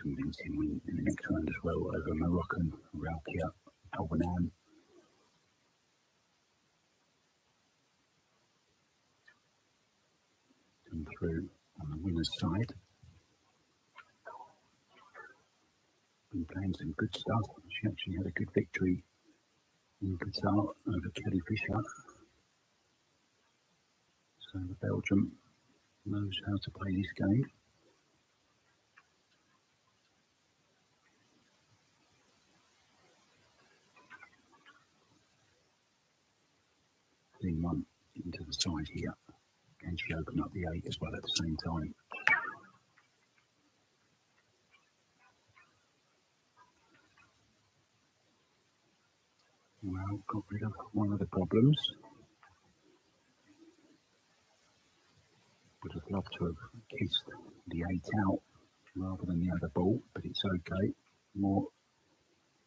Convincing win in the next round as well over Moroccan 𝗔𝗳𝗿𝗶𝗰 come through on the winner's side. Been playing some good stuff. She actually had a good victory in Qatar over 𝗔𝗳𝗿𝗶𝗰. So the Belgium knows how to play this game. the side here. And she opened up the 8 as well at the same time. Well, got rid of one of the problems. Would have loved to have kissed the 8 out rather than the other ball, but it's okay. More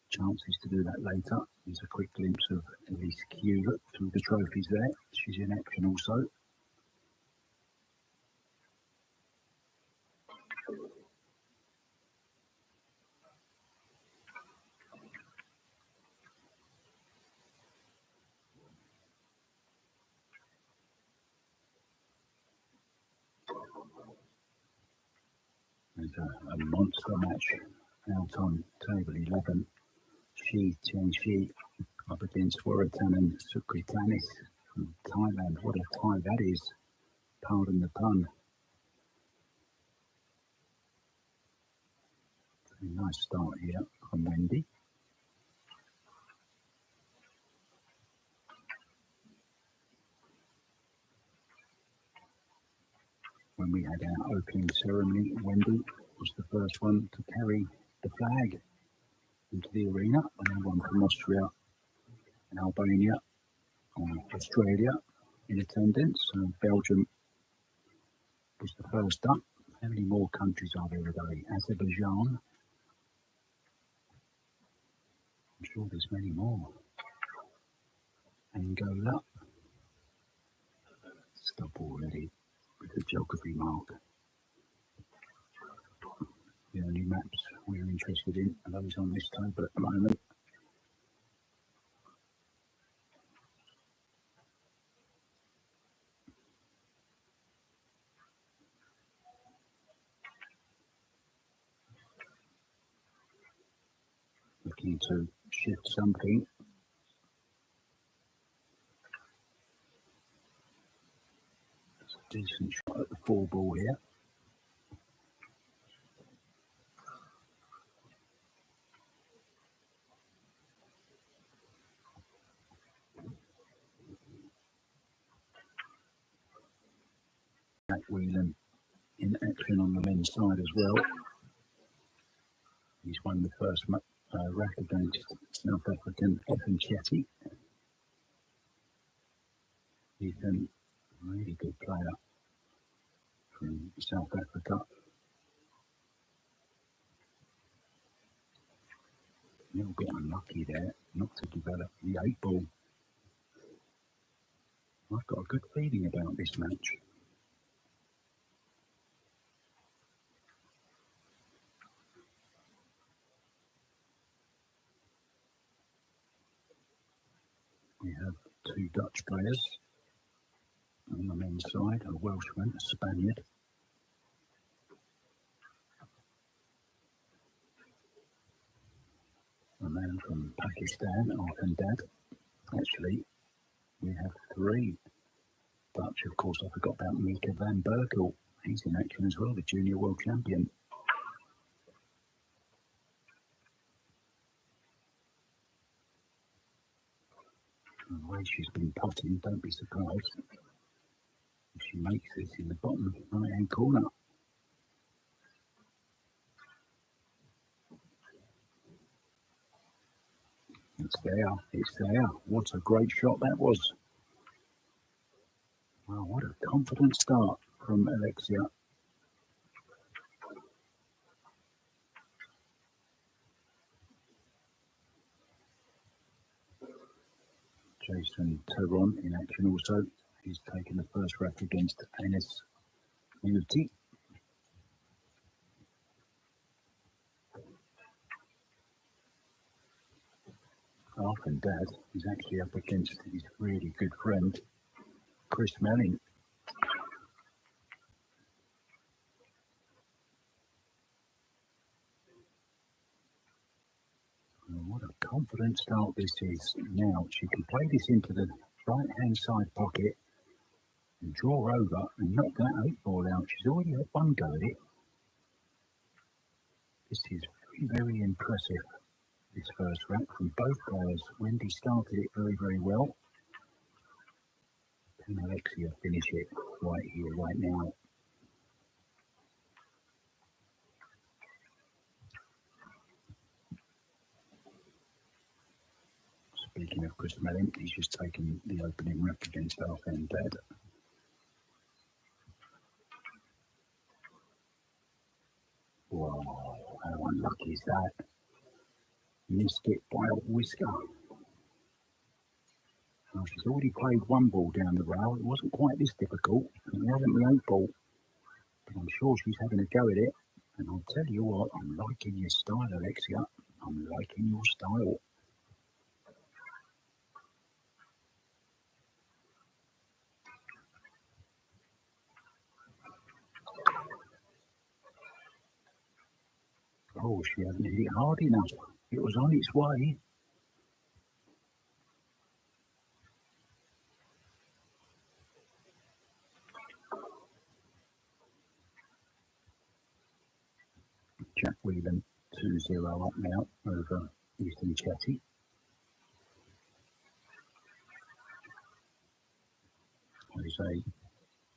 chances to do that later. Here's a quick glimpse of Elise Q through the trophies there. She's in action also. There's a monster match out on table 11. 𝗔𝗳𝗿𝗆𝗍 up against 𝗔𝗳𝗙𝗃𝗃𝗃 from Thailand. What a tie that is. Pardon the pun. A nice start here from Wendy. When we had our opening ceremony, Wendy was the first one to carry the flag into the arena. Anyone from Austria and Albania and Australia in attendance. Belgium was the first up. How many more countries are there today? Azerbaijan. I'm sure there's many more. Angola. Stop already with the geography mark. The only maps we're interested in are those on this table at the moment. Looking to shift something. It's a decent shot at the 4 ball here. Whelan in action on the men's side as well. He's won the first rack against South African Ethan Chetty. Ethan, really good player from South Africa. A little bit unlucky there, not to develop the 8 ball. I've got a good feeling about this match. We have 2 Dutch players on the men's side, a Welshman, a Spaniard. A man from Pakistan, 𝗔𝗳𝗿𝗃𝗃. Actually, we have 3 Dutch. Of course, I forgot about Micheal van Berkel. He's in action as well, the junior world champion. The way she's been putting, don't be surprised if she makes this in the bottom right-hand corner. It's there, it's there. What a great shot that was. Wow, what a confident start from Alexia. Jason Terron in action also. He's taken the first rack against Anis Unity. 𝗔𝗳𝗿𝗃𝗃 is actually up against his really good friend, Chris Manning. What a confident start this is. Now she can play this into the right-hand side pocket and draw over and knock that 8 ball out. She's already had one go at it. This is very, very impressive, this first rack from both players. Wendy started it very, very well. Can Alexia finish it right here, right now? Speaking of 𝗔𝗳𝗿𝗆, he's just taken the opening rep against 𝗔𝗳𝗿𝗆𝗍𝗏. Whoa, how unlucky is that? Missed it by a whisker. Well, she's already played one ball down the rail. It wasn't quite this difficult. It wasn't the 8 ball, but I'm sure she's having a go at it. And I'll tell you what, I'm liking your style, Alexia. I'm liking your style. Oh, she hasn't hit it hard enough. It was on its way. 𝗔𝗳𝗿𝗆𝗍𝗏 2-0 up now over 𝗔𝗳𝗍𝗏. Jose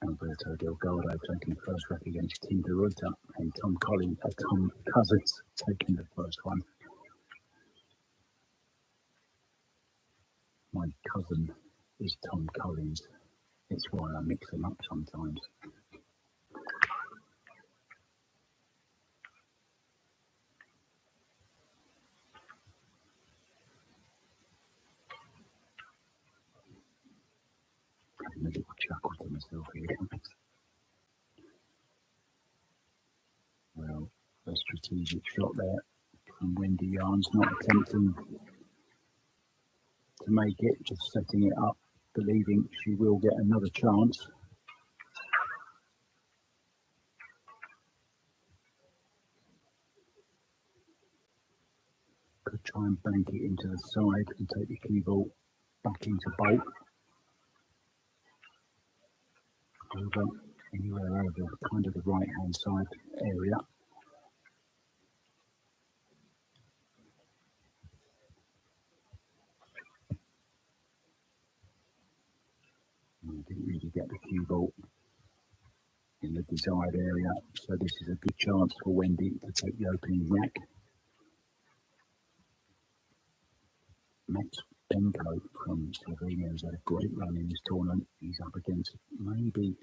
Alberto Delgado taking the first rep against Tim de Ruyter, and Tom Cousins taking the first one. My cousin is Tom Collins. It's why I mix them up sometimes. Having a little chuckle to myself here. Well, a strategic shot there from Wendy Yarns, not attempting to make it, just setting it up, believing she will get another chance. Could try and bank it into the side and take the cue ball back into bolt. Over anywhere over kind of the right hand side area. Didn't really get the cue ball in the desired area, so this is a good chance for Wendy to take the opening rack. Max Benko from Slovenia has had a great run in this tournament. He's up against maybe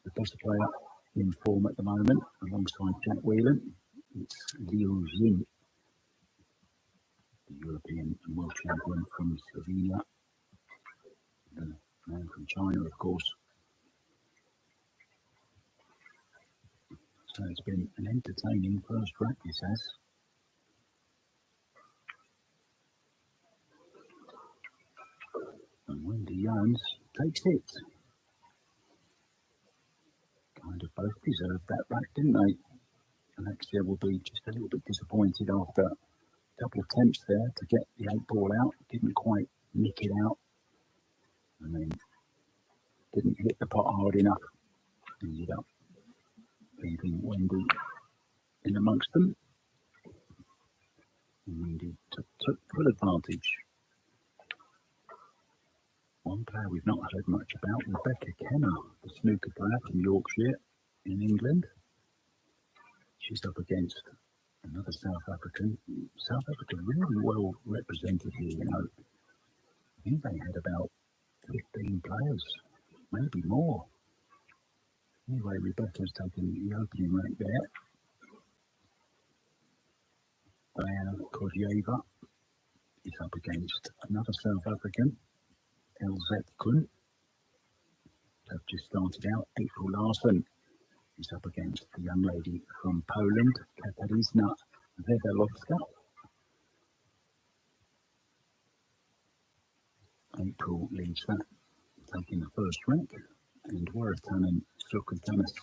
the best player in form at the moment, alongside 𝗔𝗳𝗿𝗆𝗍𝗏. It's Liu Jin, the European and world champion from Slovenia. The man from China, of course. So it's been an entertaining first rack, this has. And Wendy Yarns takes it. Kind of both deserved that rack, didn't they? Alexia will be just a little bit disappointed after a couple of attempts there to get the 8 ball out. Didn't quite nick it out. And then didn't hit the pot hard enough. Ended up leaving Wendy in amongst them. And Wendy took full advantage. One player we've not heard much about, Rebecca Kenner, the snooker player from Yorkshire in England. She's up against another South African. South Africa really well represented here, you know. I think they had about 15 players, maybe more. Anyway, Rebecca's taken the opening rank there. Diana 𝗔𝗳𝗍𝗏 is up against another South African, 𝗔𝗳𝗍𝗏. They've just started out. April Larsen is up against the young lady from Poland, Katarzyna Wejherowska. April leads that, taking the first rank, and Waratana Sokratanis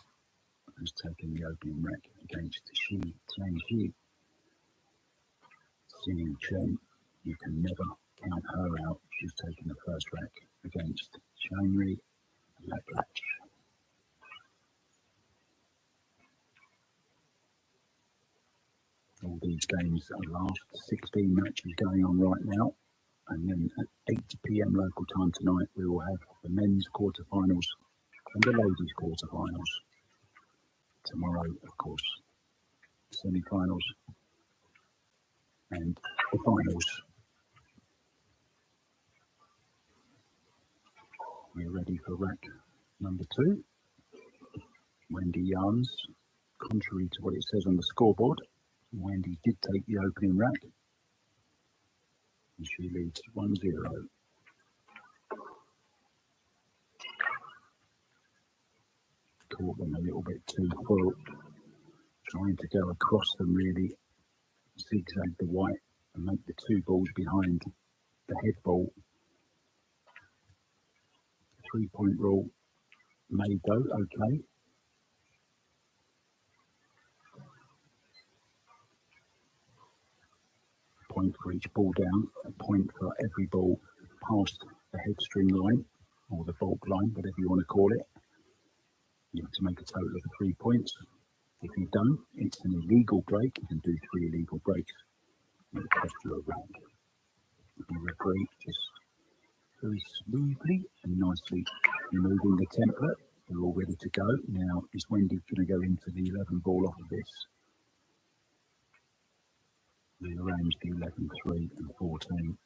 has taken the opening rank against Shi Tianxi. Xing Chen, you can never count her out. She's taken the first rank against Shanri Laplach. All these games are last 16 matches going on right now, And then at 8 p.m. local time tonight, we will have the men's quarterfinals and the ladies' quarterfinals. Tomorrow, of course, semi-finals and the finals. We're ready for rack number 2. Wendy 𝗀𝗄𝗋𝗆. Contrary to what it says on the scoreboard, Wendy did take the opening rack and she leads 1-0. Caught them a little bit too full, trying to go across them really, zigzag the white and make the 2 balls behind the head ball. 3-point rule may go okay. Point for each ball down, a point for every ball past the head string line or the baulk line, whatever you want to call it. You have to make a total of 3 points. If you don't, it's an illegal break. You can do 3 illegal breaks. It will cost you a rack. The referee just very smoothly and nicely removing the template. They're all ready to go. Now, is Wendy going to go into the 11 ball off of this? Rearrange the 11, 3 and 14.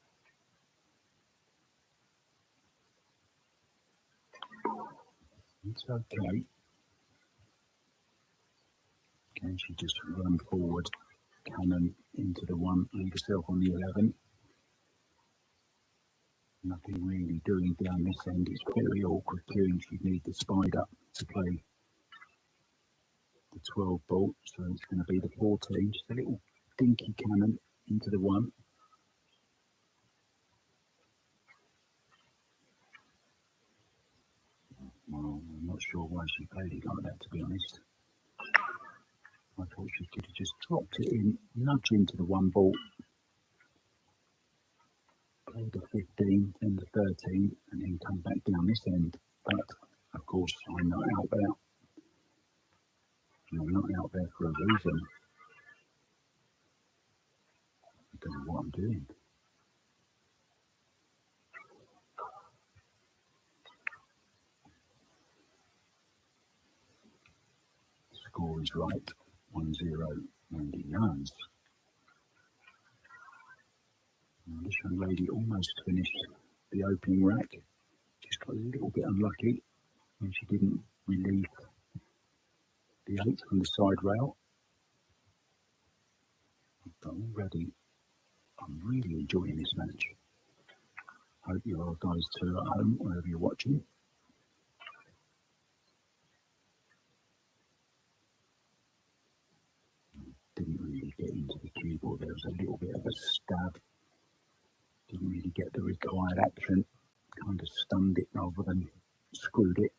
It's okay. Can she just run forward, cannon into the 1, leave herself on the 11? Nothing really doing down this end. It's very awkward too. She'd need the spider to play the 12 ball, so it's going to be the 14. Just a little dinky cannon into the 1. Well, I'm not sure why she played it like that, to be honest. I thought she could have just dropped it in, nudge into the 1 ball, play the 15, then the 13, and then come back down this end. But, of course, I'm not out there. I'm not out there for a reason. I don't know what I'm doing. The score is right. 1-0, Wendy 𝗀𝗄𝗋𝗆. This young lady almost finished the opening rack. Just got a little bit unlucky when she didn't relieve the 8 from the side rail. But already, I'm really enjoying this match. Hope you are guys too at home, wherever you're watching. Didn't really get into the cue ball. There was a little bit of a stab. Didn't really get the required action. Kind of stunned it rather than screwed it.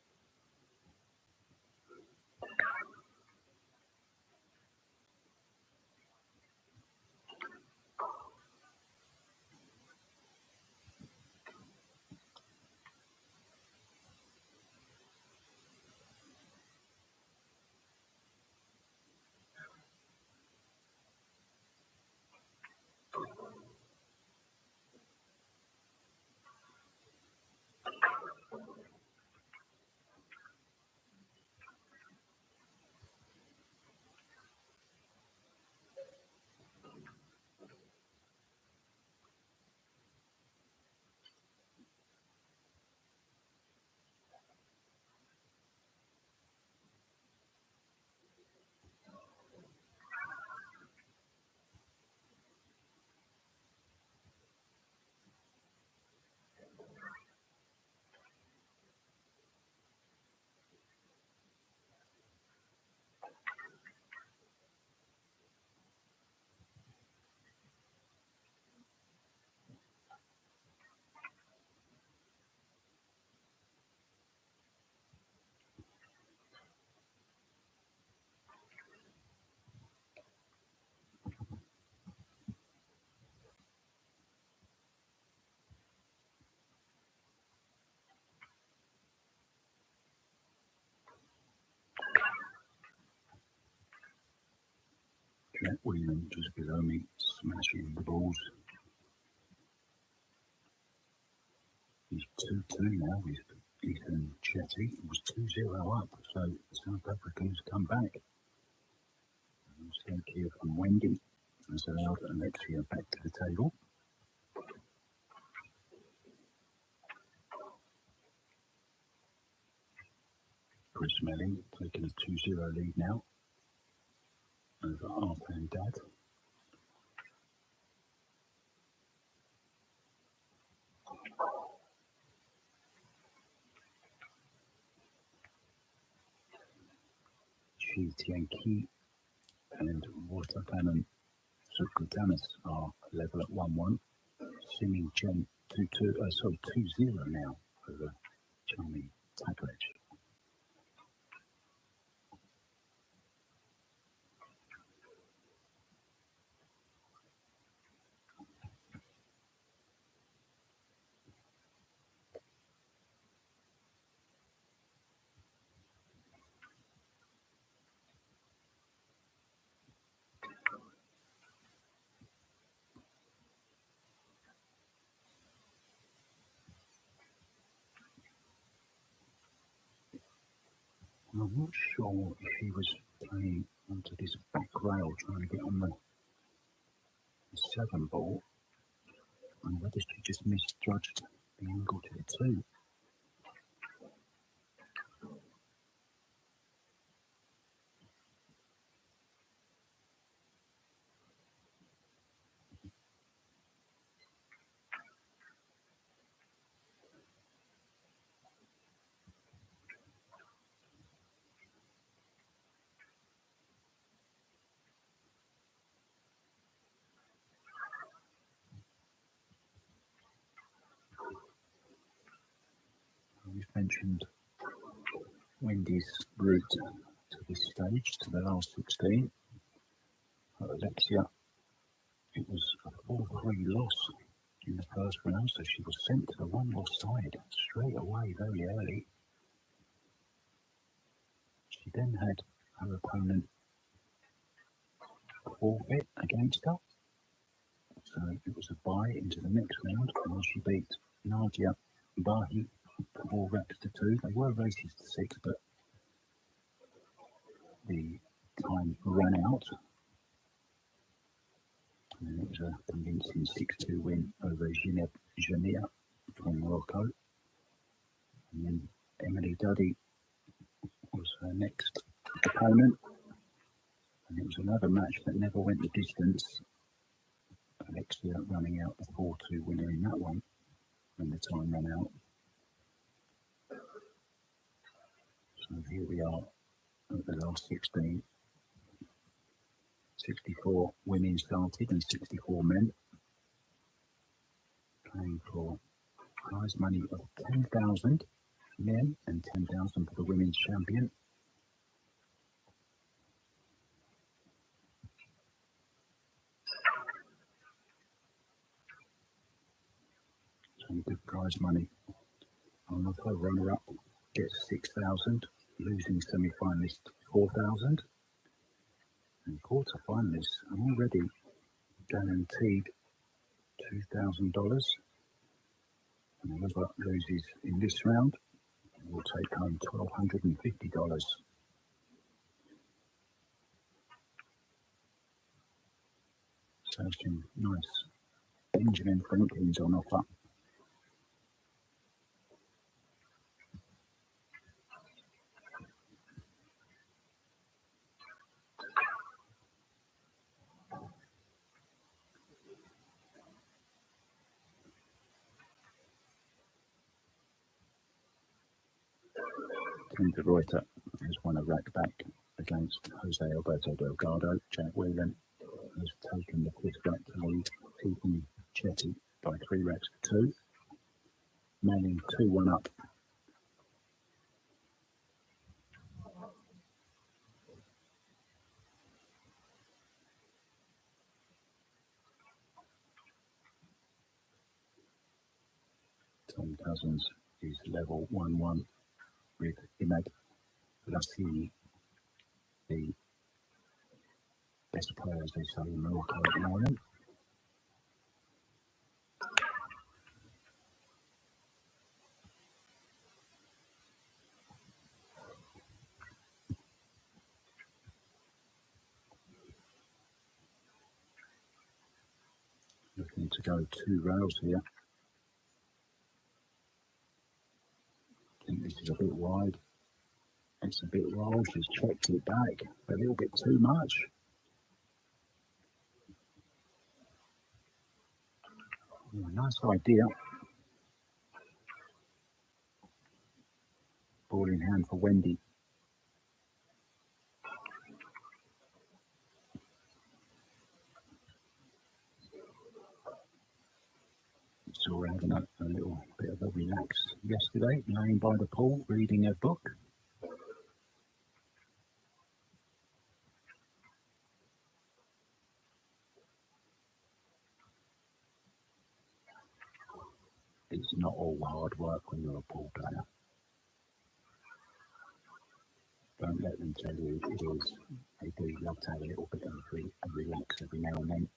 William just below me, smashing the balls. 2-2 now with Ethan Chetty. It was 2-0 up, so the South Africans come back. Mistake here from Wendy has allowed Alexia back to the table. 𝗔𝗳𝗍𝗶𝗰 taking a 2-0 lead now over 𝗔𝗳𝗿𝗶𝗆𝗍𝒻𝗋. 𝗔𝗳𝗊𝗍𝗶𝗆𝗍𝒃 and 𝗔𝗳𝗊𝗍𝒂𝒂𝒃 are level at 1-1. 𝗔𝗳𝗊𝗍𝒻 2-0 now over 𝗔𝗳𝗊𝗍𝒂𝒂𝒃. I'm not sure if he was playing onto this back rail trying to get on the 7 ball, and whether she just misjudged the angle to the 2. We've mentioned Wendy's route to this stage, to the last 16. Alexia, it was a 4-3 loss in the first round, so she was sent to the 1-loss side straight away, very early. She then had her opponent forfeit against her, so it was a bye into the next round, and she beat 𝗔𝗳𝗊𝗍𝗶𝗆𝗍𝒃 4-2. They were races to 6, but the time ran out, and it was a convincing 6-2 win over 𝗔𝗳𝗊𝗍𝒃 from Morocco. And then Emily Duddy was her next opponent, and it was another match that never went the distance. Alexia running out the 4-2 winner in that one when the time ran out. So here we are at the last 16. 64 women started and 64 men, playing for prize money of 10,000 men and 10,000 for the women's champion. Some good prize money. Another runner-up gets 6,000, losing semi-finalist 4,000, and quarter-finalists are already guaranteed $2,000. And whoever loses in this round will take home $1,250. So some nice Benjamin Franklin's on offer. 𝗔𝗳𝗊𝗍𝒃 has won a rack back against Jose Alberto Delgado. Jack Whelan has taken the 5th rack to lead Ethan Chetty by 3 racks to 2. Manning 2-1 up. Tom Cousins is level 1-1 with Imad Lassini, the best player, as they say, in Morocco at the moment. Looking to go 2 rails here. I think this is a bit wide. It's a bit roll. She's checked it back a little bit too much. Oh, nice idea. Ball in hand for Wendy. Saw her having a little bit of a relax yesterday, laying by the pool, reading her book. It's not all hard work when you're a pool player. Don't let them tell you it is. They do love to have a little bit of a relax every now and then.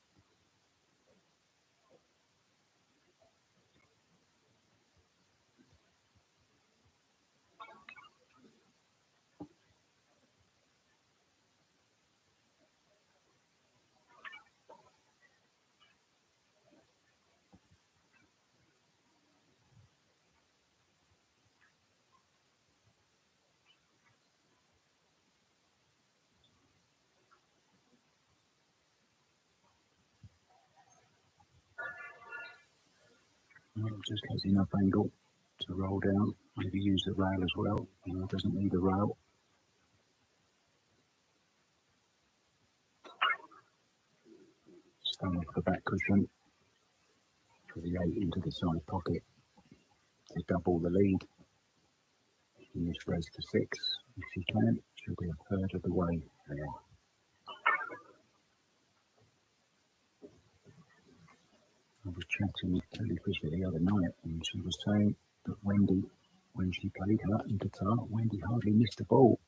Just has enough angle to roll down. Maybe use the rail as well. Doesn't need a rail. Stone off the back cushion for the 8 into the side pocket to double the lead in this race to 6. If she can, she'll be a third of the way there. I was chatting with Kelly Fisher the other night, and she was saying that Wendy, when she played her in guitar, Wendy hardly missed a ball.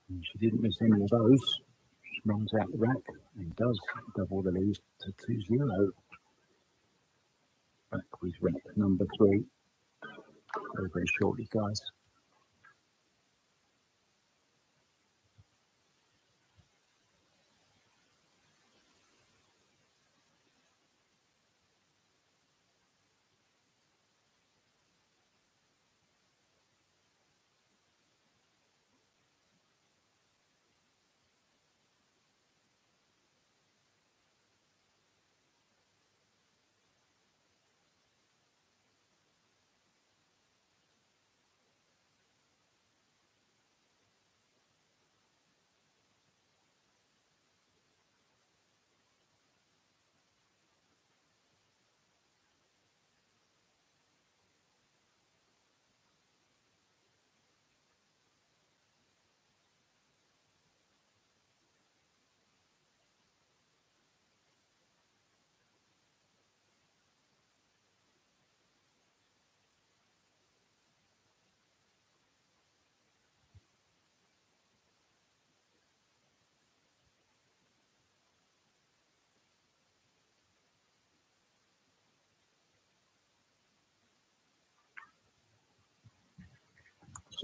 And she didn't miss any of those. She runs out the rack and does double the lead to 2-0. Back with rep number 3. Very, very shortly, guys.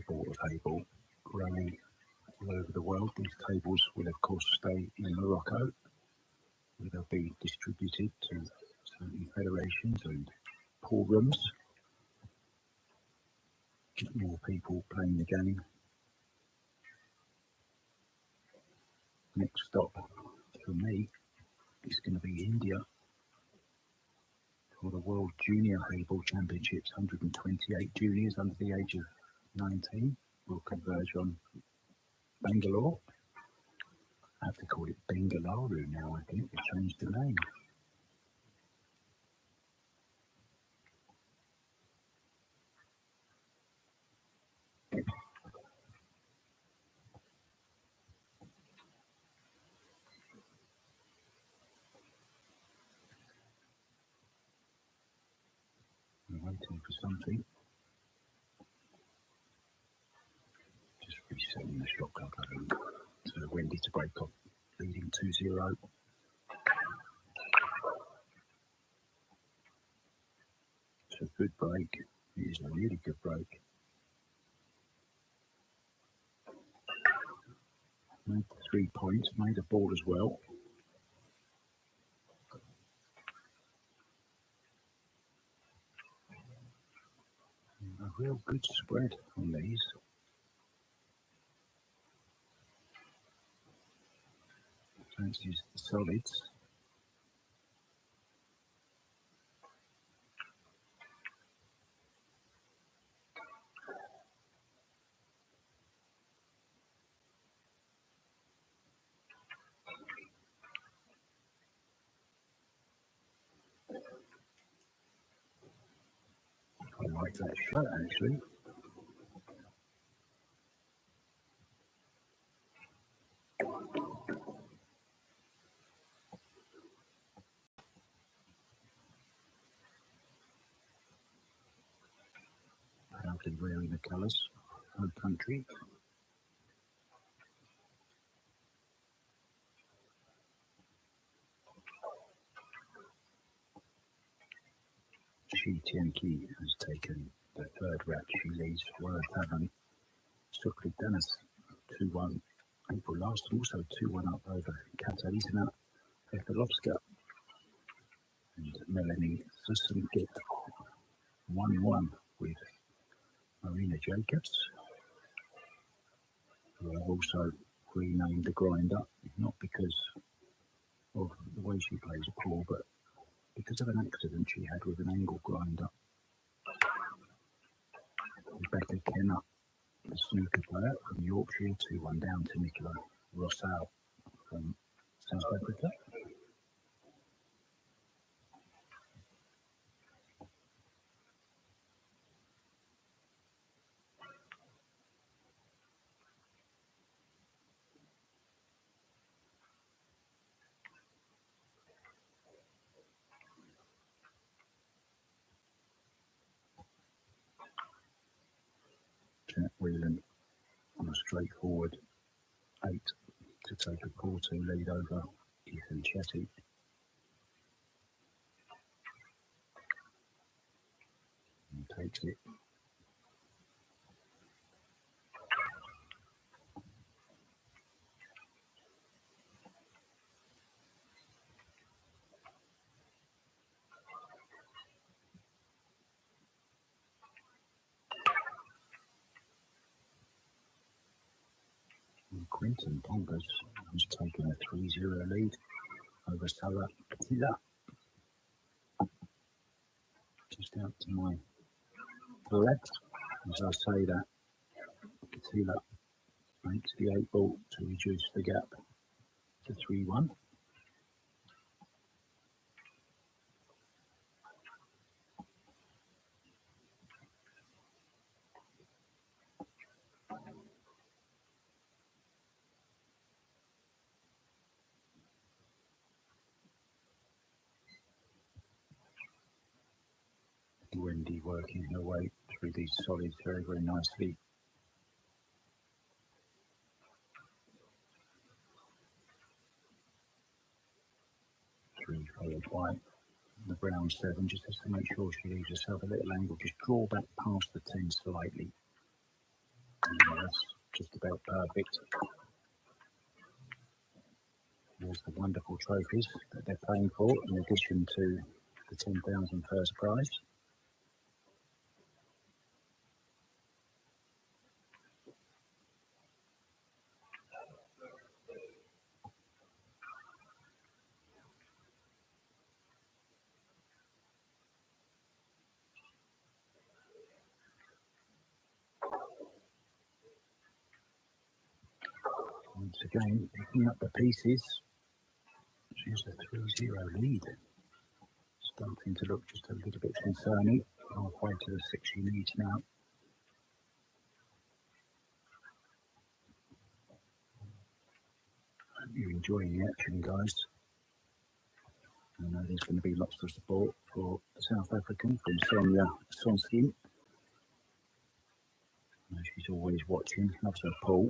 Sport table growing all over the world. These tables will of course stay in Morocco, where they'll be distributed to certain federations and pool rooms. Get more people playing the game. Next stop for me is going to be India for the World Junior Table Championships. 128 juniors under the age of 19 will converge on Bangalore. I have to call it Bengaluru now, I think. They've changed the name. I'm waiting for something. Just resetting the shot clock, I think. So Wendy to break off, leading 2-0. It's a good break. It is a really good break. Made the 3 points, made a ball as well. A real good spread on these. Fancies the solids. I like that shirt actually. Proudly wearing the colours of her country. 𝗔𝗳𝗊𝗆𝗲𝗄𝗆 has taken the third wrap. She leads 𝗔𝗳𝗊𝗆𝗄𝗆 𝗢𝗃𝗃𝗃𝗃𝗃𝗃 2-1. April last, also 2-1 up over 𝗃𝗃𝗃𝗃𝗃𝗃𝗃. And Melanie Sussengitt 1-1 with Marina Jacobs, who have also renamed the grinder, not because of the way she plays pool, but because of an accident she had with an angle grinder. Rebecca Kenner, the snooker player from Yorkshire, 2-1 down to Micheal Roussel from South Africa. Jack Whelan on a straightforward 8 to take a 4-2 lead over Ethan Chetty. And takes it. And Quinton Pongers has taken a 3-0 lead over Sarah Attila. Just out to my left, as I say that, Attila makes the 8 ball to reduce the gap to 3-1. Wendy working her way through these solids very, very nicely. Three followed by the brown 7, just has to make sure she leaves herself a little angle. Just draw back past the 10 slightly. And that's just about perfect. There's the wonderful trophies that they're paying for, in addition to the 10,000 first prize. Once again, picking up the pieces. She has a 3-0 lead. Starting to look just a little bit concerning. Halfway to the 6 she needs now. Hope you're enjoying the action, guys. I know there's going to be lots of support for the South African from Sonia Sonskin. She's always watching, loves her pool.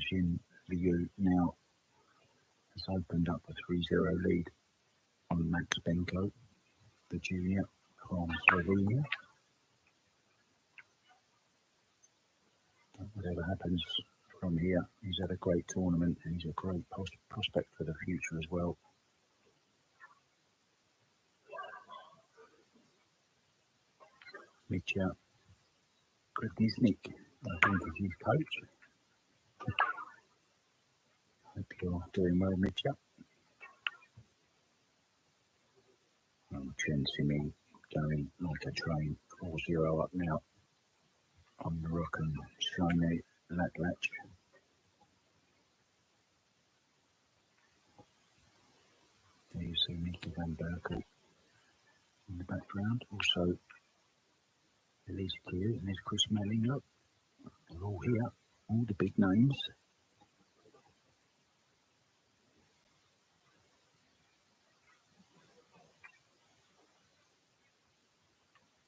Jin Liu now has opened up a 3-0 lead on Max Benko, the junior from Slovenia. Whatever happens from here, he's had a great tournament and he's a great prospect for the future as well. Micheal 𝗔𝗳𝗿𝗆𝗍𝗯, I think is his coach. Hope you're doing well, Micheal. 𝗔𝗳𝗍𝗍𝗆 going like a train, 4-0 up now on the Moroccan 𝗔𝗳𝗍𝗍𝗆. There you see Micheal van Berkel in the background. Also, Alexia and there's Chris Melling. Look, they're all here, all the big names.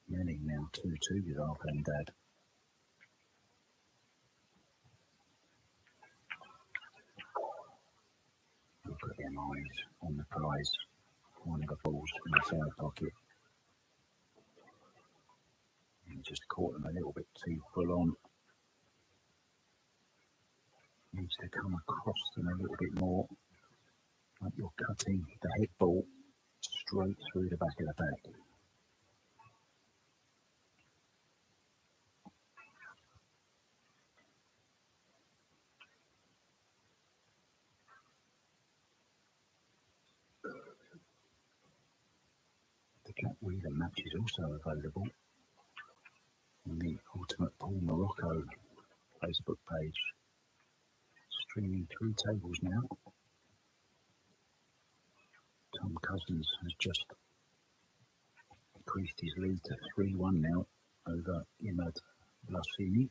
Melling now 2-2 with 𝗔𝗳𝗍𝗍𝗆. Look at them eyes on the prize. One of the balls in the side pocket. And just caught them a little bit too full on. Needs to come across them a little bit more. Like you're cutting the head ball straight through the back of the bag. The 𝗔𝗳𝗿𝗆𝗍𝗆 match is also available on the Ultimate Pool Morocco Facebook page. Streaming 3 tables now. Tom Cousins has just increased his lead to 3-1 now over 𝗔𝗳𝗍𝗆𝗍𝗆.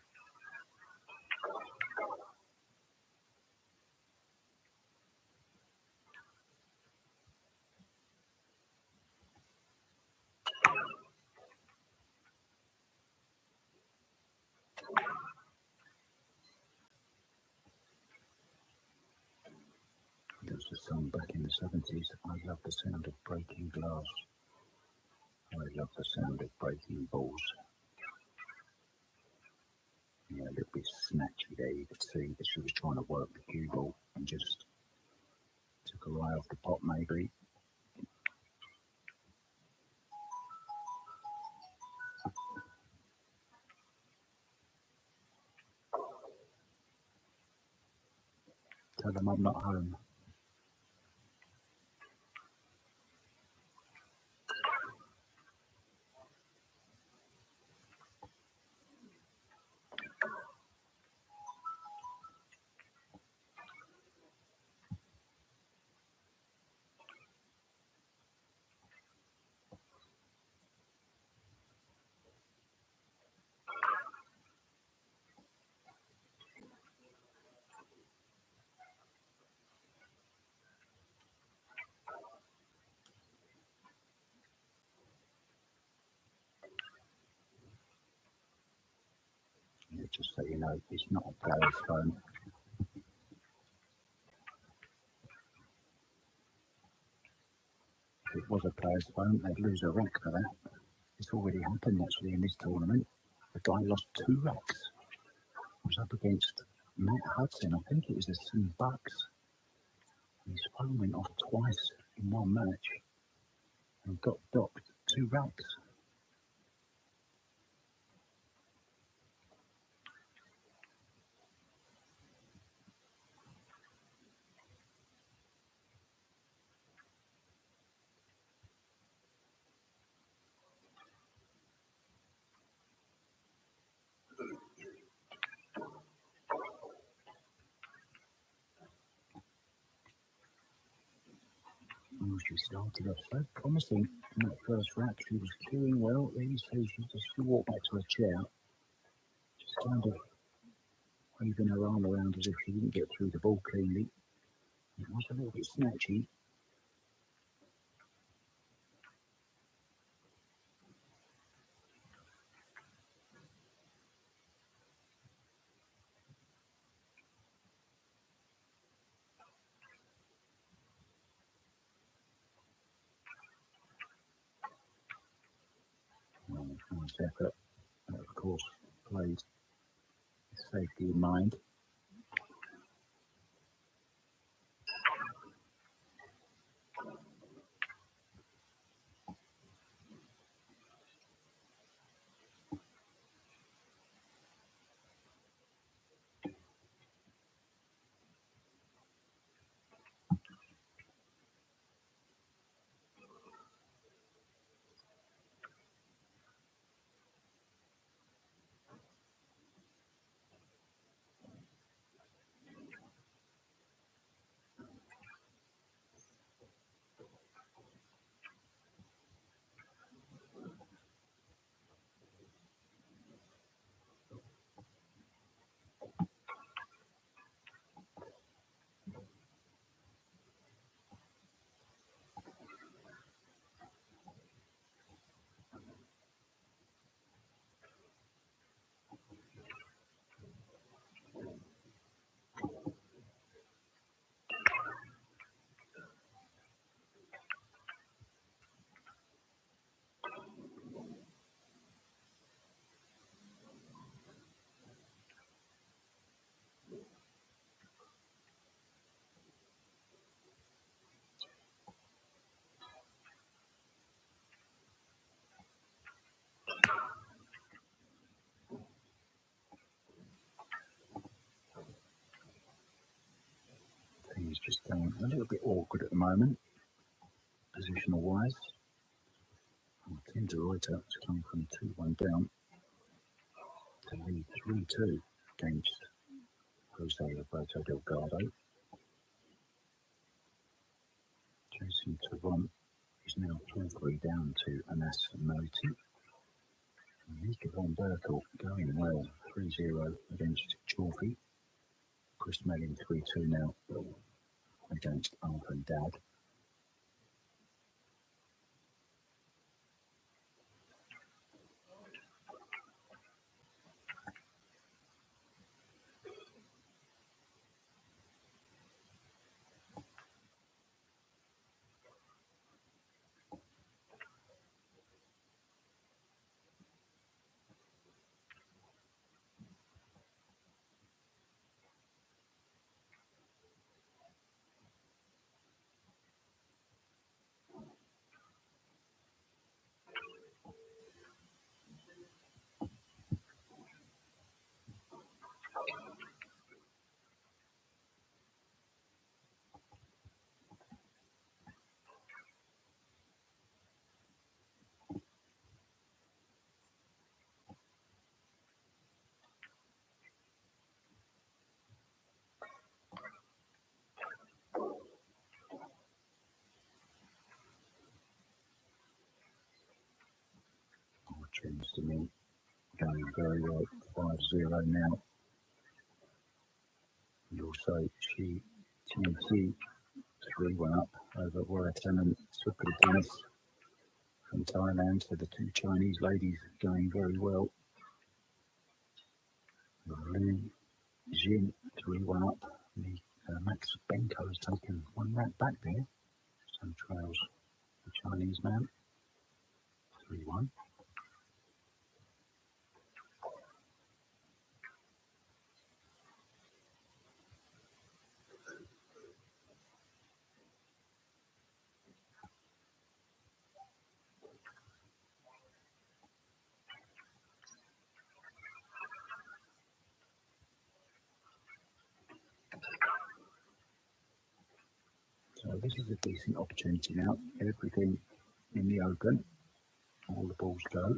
There's a song back in the 70s. I love the sound of breaking glass. I love the sound of breaking balls. Yeah, a little bit snatchy there. You could see that she was trying to work the cue ball and just took her eye off the pot maybe. Tell them I'm not home. Yeah, just so you know, it's not a player's phone. If it was a player's phone, they'd lose a rack for that. It's already happened actually in this tournament. The guy lost 2 racks. He was up against Matt Hudson, I think it was the St. Bucks. His phone went off twice in one match and got docked 2 racks. She started off so promising in that first rack. She was queuing well. There you see she walked back to her chair, just kind of waving her arm around as if she didn't get through the ball cleanly. It was a little bit snatchy. Nice effort, of course, played with safety in mind. Things just going a little bit awkward at the moment, positional wise. 𝗔𝗳𝗿𝗶𝗰 is coming from 2-1 down to lead 3-2 against 𝗔𝗳𝗿𝗶𝗰𝗛𝗹𝗹. Chasing 𝗔𝗳𝗏 is now 4-3 down to 𝗔𝗳𝗏𝗏𝗔𝗃𝗏. 𝗔𝗳𝗏𝗏𝗏𝗏 going well, 3-0 against 𝗔𝗃𝗏𝗏. 𝗔𝗃𝗏𝗏𝗏 3-2 now against Arthur and Dad. Changed to me, going very well, 5-0 now. And also she TNC 3-1 up over Wadatan Sukudinis from Thailand. So the two Chinese ladies going very well. Liu Jin 3-1 up. Max Benko has taken one rank back there. So trails the Chinese man 3-1. So this is a decent opportunity now. Everything in the open. All the balls go.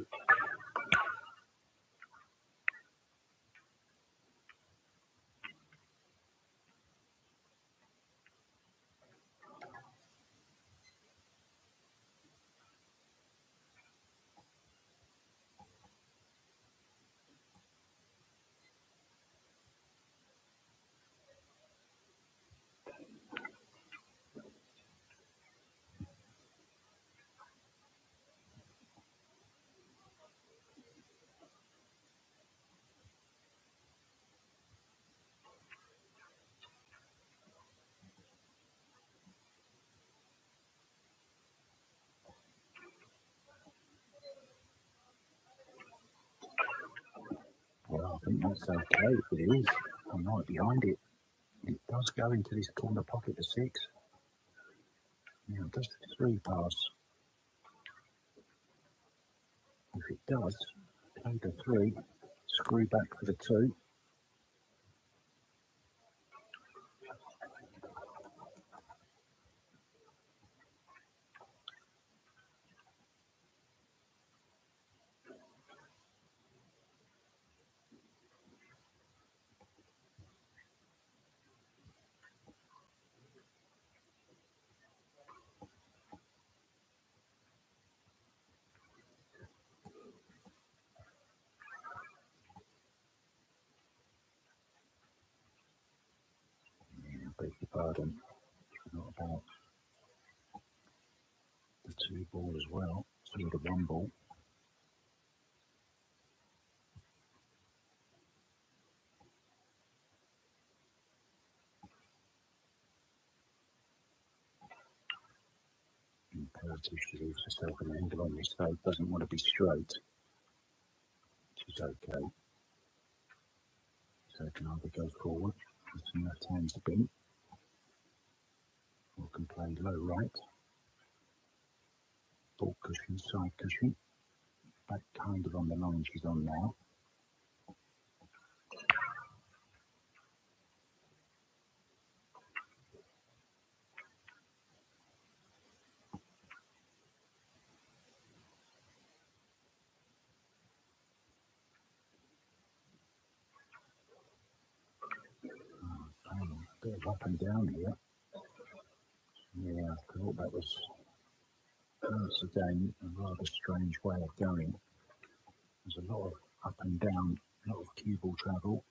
That's okay if it is. I'm right behind it. It does go into this corner pocket for 6. Now, does the 3 pass? If it does, play the 3, screw back for the 2. Beg your pardon, not about the 2 ball as well, so the 1 ball. Imperative she leaves herself an angle on this though, doesn't want to be straight. She's okay. So can either go forward with some left hand spin, or can play low right, ball cushion, side cushion, back kind of on the line she's on now. A bit of up and down here. Yeah, I thought that was once again a rather strange way of going. There's a lot of up and down, a lot of cue ball travel.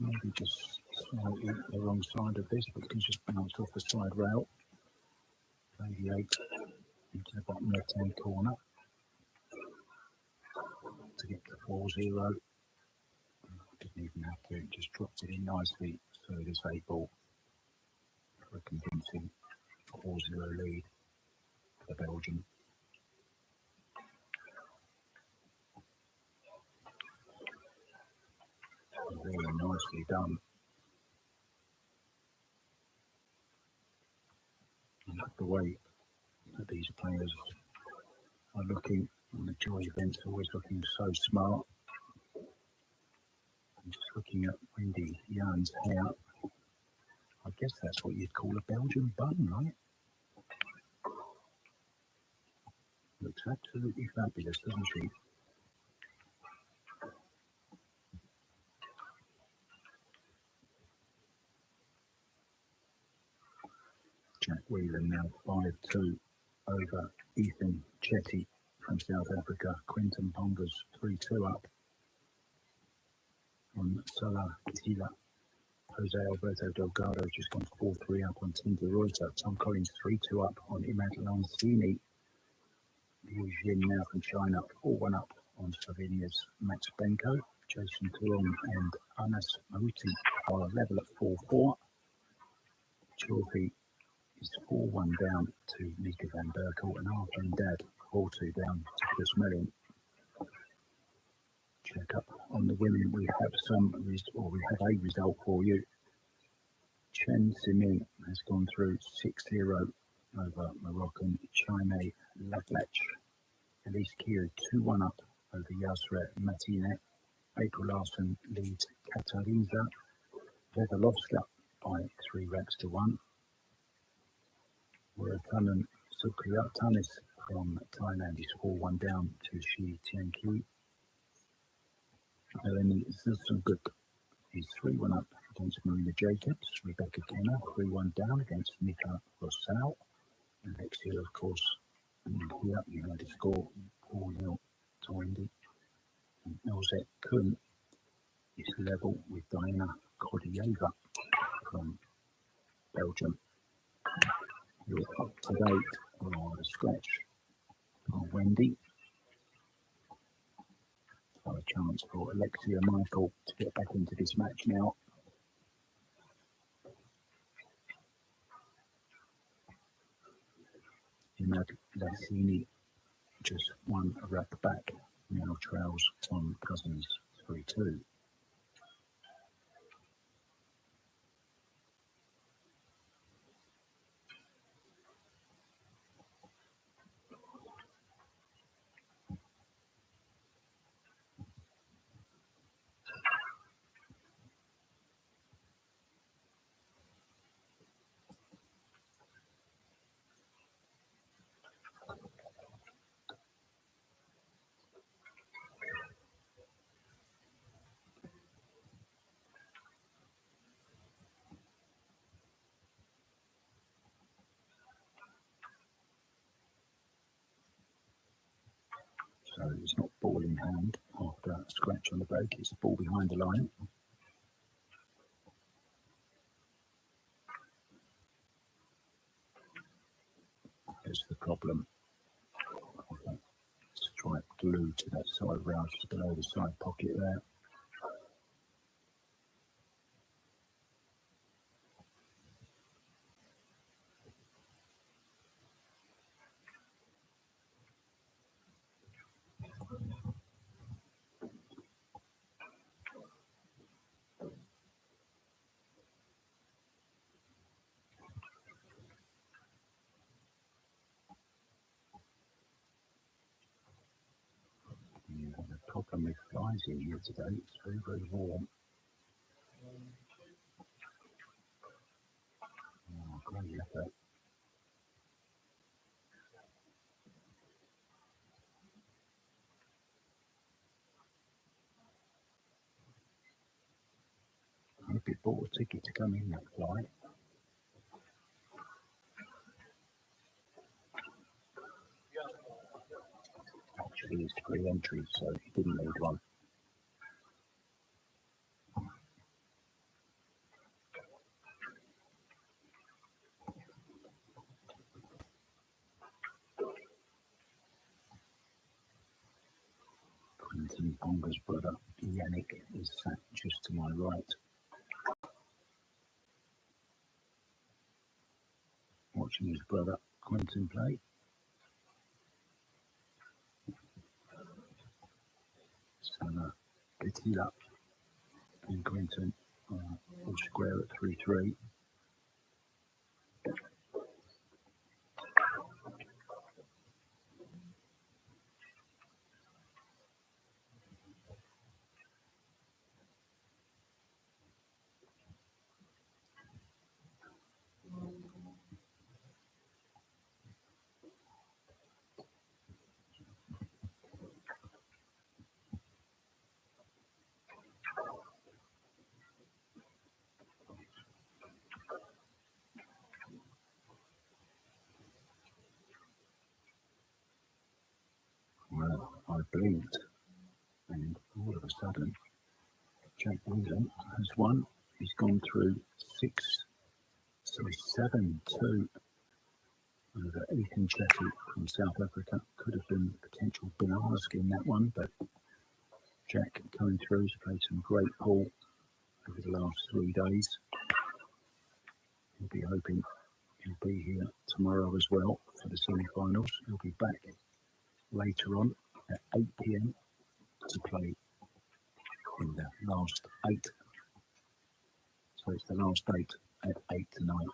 Maybe just slightly the wrong side of this, but it can just bounce off the side rail. Play the 8 into the bottom left hand corner to get the 4-0. Didn't even have to, just dropped it in nicely. So this 8 ball for a convincing 4-0 lead for Belgium. Really nicely done. I love the way that these players are looking on the joy events, always looking so smart. I'm just looking at Wendy Jan hair. I guess that's what you'd call a Belgian bun, right? Looks absolutely fabulous, doesn't she? Jack Whelan now 5-2 over Ethan Chetty from South Africa. Quinton Ponga's 3-2 up on Salah Tila. Jose Alberto Delgado just gone 4-3 up on Tim de Ruyter. Tom Collins 3-2 up on Imad Lansini. Liu Jin now from China 4-1 up on Slovenia's Max Benko. Jason Toulon and Anas Maruti are level at 4-4. Chorfi is 4-1 down to Mika van Berkel, and Arthur and Dad 4-2 down to Chris Mellin. Check up on the women. We have a result for you. Chen Simin has gone through 6-0 over Moroccan Chime Lavlech. Elise Kier 2-1 up over Yasra Matine. April Larson leads Katarina Vedalovska by 3 racks to 1. 𝗔𝗳𝗿𝗆𝗲𝗆 from Thailand is 4-1 down to 𝗔𝗳𝗄𝗆. Eleni Zinzenguk is 3-1 up against Marina Jacobs. Rebecca Kenner 3-1 down against Micheal 𝗔𝗳𝗍𝗏. Alexia, of course, here you had a score 4-0 to Wendy. And 𝗔𝗳𝗿𝗆𝗏 is level with 𝗔𝗳𝗿𝗆𝗍𝗏 from Belgium. You're up to date on the scratch on Wendy. So a chance for Alexia Micheal to get back into this match now. Imad Lassini just one rack back. Now trails on Cousins 3-2. So it's not ball in hand after a scratch on the break, it's ball behind the line. There's the problem. Stripe glued to that side rail just below the side pocket there. You have a problem with flies in here today. It's very, very warm. Oh, great effort. I hope you bought a ticket to come in that flight. Actually, it's free entry, so you didn't need one. Quentin Ponga's brother, Yannick, is sat just to my right. Watching his brother, Quentin, play. Sana Gatila and Quentin all square at 3-3. Well, I blinked, and all of a sudden, Jack Whelan has won. He's gone through 7-2 over Ethan Chetty from South Africa. Could have been potential banana skin that one, but Jack coming through has played some great pool over the last 3 days. He'll be hoping he'll be here tomorrow as well for the semi-finals. He'll be back later on at 8 p.m. to play in the last 8. So it's the last 8 at 8 tonight.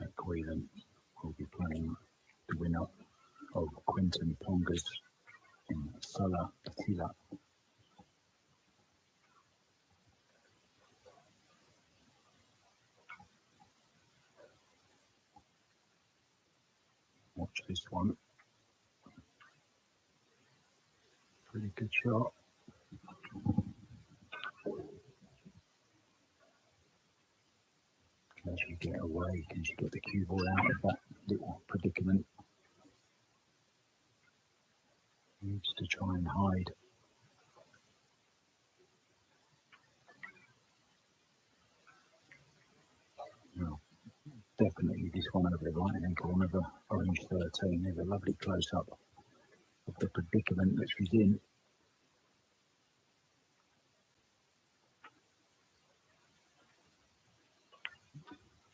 𝗔𝗳𝗿𝗆𝗆 will be playing the winner of Quentin Ponga's in 𝗔𝗳𝗿𝗆𝗆. Watch this one. Pretty good shot. Can she get away? Can she get the cue ball out of that little predicament? Needs to try and hide. Well, definitely this one over the right hand corner of the orange 13. There's a lovely close up of the predicament that she's in.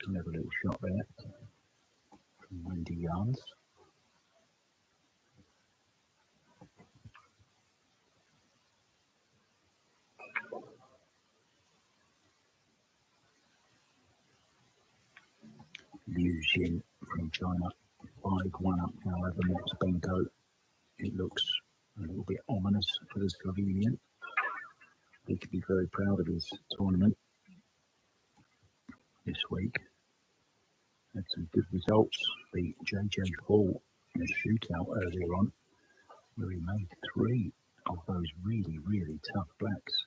Can have a little shot there from Wendy Yarns. Liu Xin from China, 5-1 up now over Max Benko. It looks a little bit ominous for the Slovenian. He could be very proud of his tournament this week. Had some good results. Beat 𝗔𝗳𝗿𝗆𝗆 in a shootout earlier on, where he made 3 of those really tough blacks.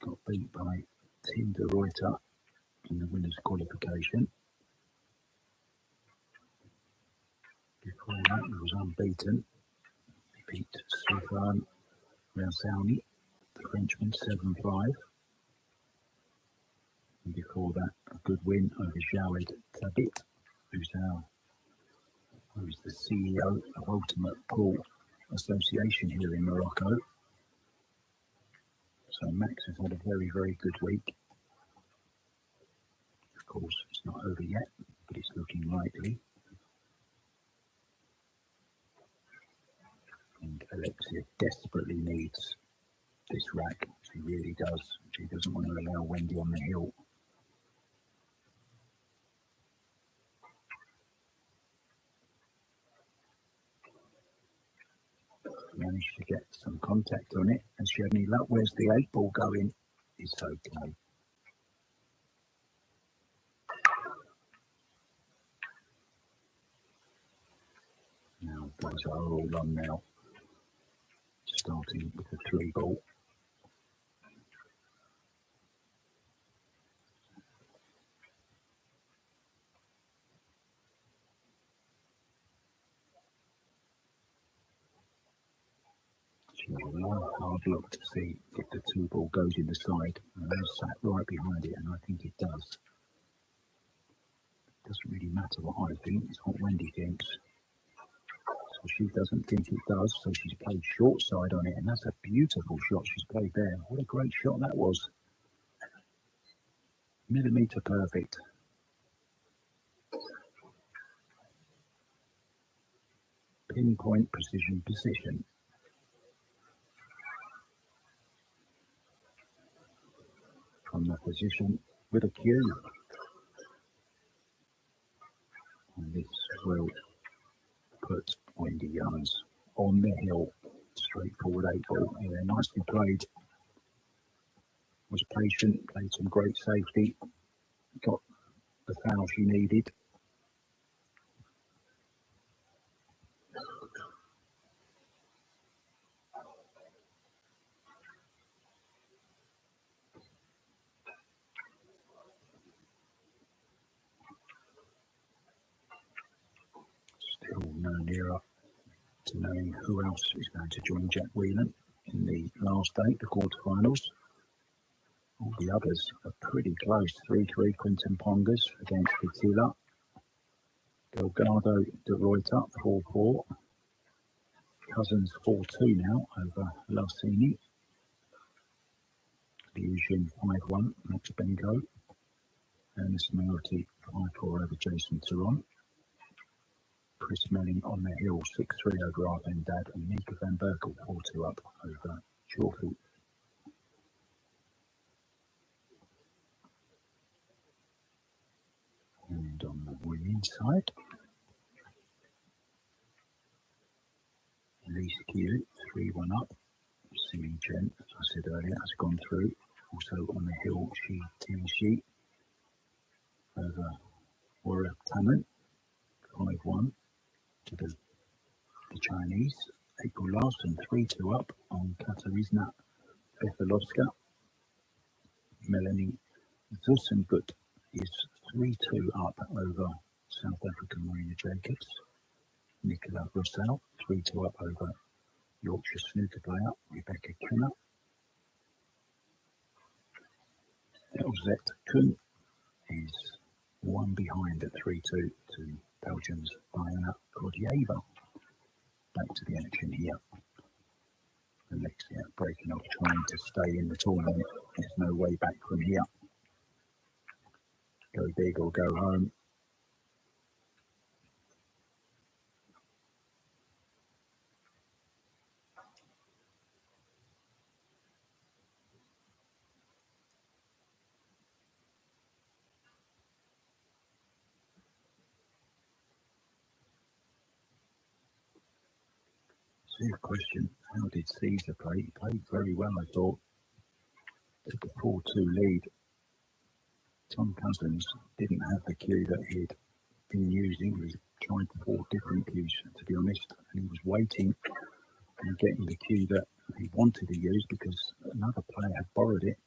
Got beat by 𝗔𝗳𝗿𝗆𝗆 in the winners' qualification. Before that, he was unbeaten. He beat 𝗔𝗳𝗿𝗆𝗆𝗆𝗆, the Frenchman, 7-5. And before that, a good win over 𝗔𝗳𝗿𝗆𝗆𝗆𝗆, who's the CEO of Ultimate Pool Association here in Morocco. So Max has had a very good week. Of course, it's not over yet, but it's looking likely. And Alexia desperately needs this rack. She really does. She doesn't want to allow Wendy on the hill. Managed to get some contact on it. Has she had any luck? Where's the 8 ball going? It's okay. Now those are all on now. starting with the 3 ball. She has a long, hard look to see if the 2 ball goes in the side, and I'm sat right behind it, and I think it does. It doesn't really matter what I think, it's what Wendy thinks. So she doesn't think it does, so she's played short side on it, and that's a beautiful shot she's played there. What a great shot that was. Millimetre perfect. Pinpoint precision position. From the position with a cue. And this will put Wendy Youngs on the hill. Straightforward 8 ball. Yeah, nicely played. Was patient, played some great safety. Got the foul she needed. Still no nearer to knowing who else is going to join Jack Whelan in the last 8, the quarterfinals. All the others are pretty close. 3-3 Quinton Pongas against Micheal. 𝗔𝗳𝗿𝗶𝗰 4-4. Cousins 4-2 now over Lasini. 𝗔𝗳𝗿𝗆𝗆𝗆𝗏 5-1 and 𝗔𝗳𝗿𝗆𝗍𝗏 5-4 over Jason Theron. Chris Melling on the hill 6-3 over Arvin Dad, and Micheal van Berkel 4-2 up over Chorley. And on the women's side, Lise Q 3-1 up. Simi Chen, as I said earlier, has gone through. Also on the hill, Shi over Wara Taman 5-1 to the Chinese. April Larson 3-2 up on Katarzyna Ефеловска. Melanie Zussengut is 3-2 up over South African Marina Jacobs. Nicola Russell 3-2 up over Yorkshire snooker player Rebecca Kenner. Elzette Kuhn is 1 behind at 3-2 to Belgium's Diana 𝗔𝗳𝗿𝗆𝗍𝗆. Back to the action here. Alexia breaking off, trying to stay in the tournament. There's no way back from here. Go big or go home. Serious question, how did Caesar play? He played very well, I thought. Took a 4-2 lead. Tom Cousins didn't have the cue that he'd been using. He tried 4 different cues, to be honest, and he was waiting and getting the cue that he wanted to use because another player had borrowed it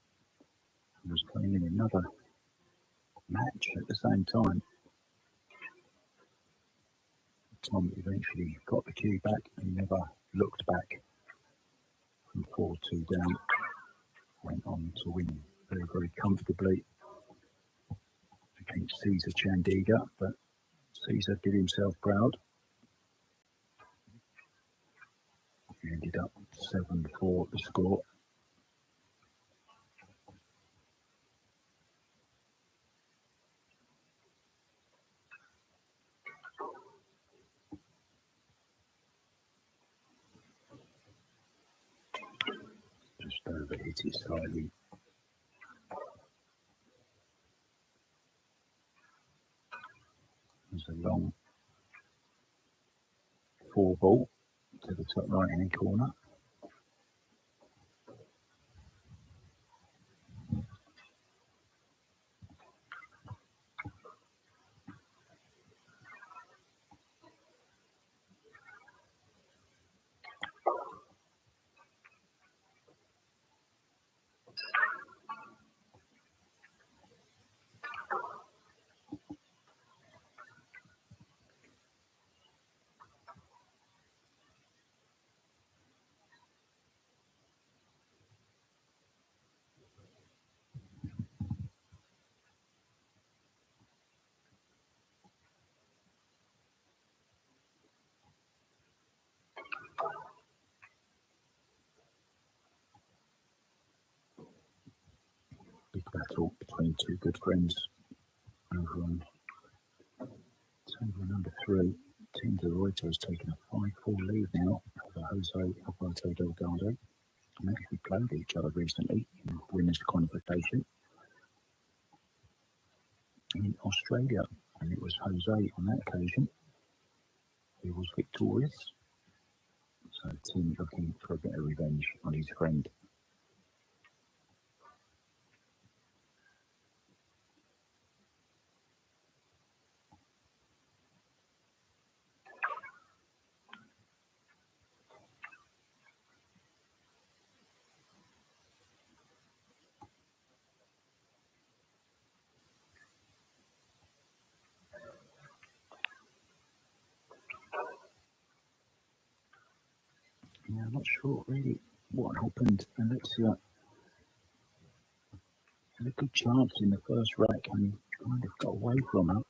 and was playing in another match at the same time. Tom eventually got the cue back and never looked back. From 4-2 down, went on to win very, very comfortably against Caesar Chandigarh, but Caesar did himself proud. He ended up 7-4 the score. Just overhit it slightly. There's a long 4 ball to the top right hand corner. Big battle between two good friends over on table number 3. 𝗔𝗳𝗿𝗆𝗆𝗆 has taken a 5-4 lead now over 𝗔𝗳𝗿𝗆𝗆𝗆𝗆𝗆𝗆𝗆. They actually played each other recently in winners' qualification in Australia, and it was Jose on that occasion who was victorious. So Tim looking for a bit of revenge on his friend. Yeah, I'm not sure really what happened. Alexia had a good chance in the first rack and kind of got away from her.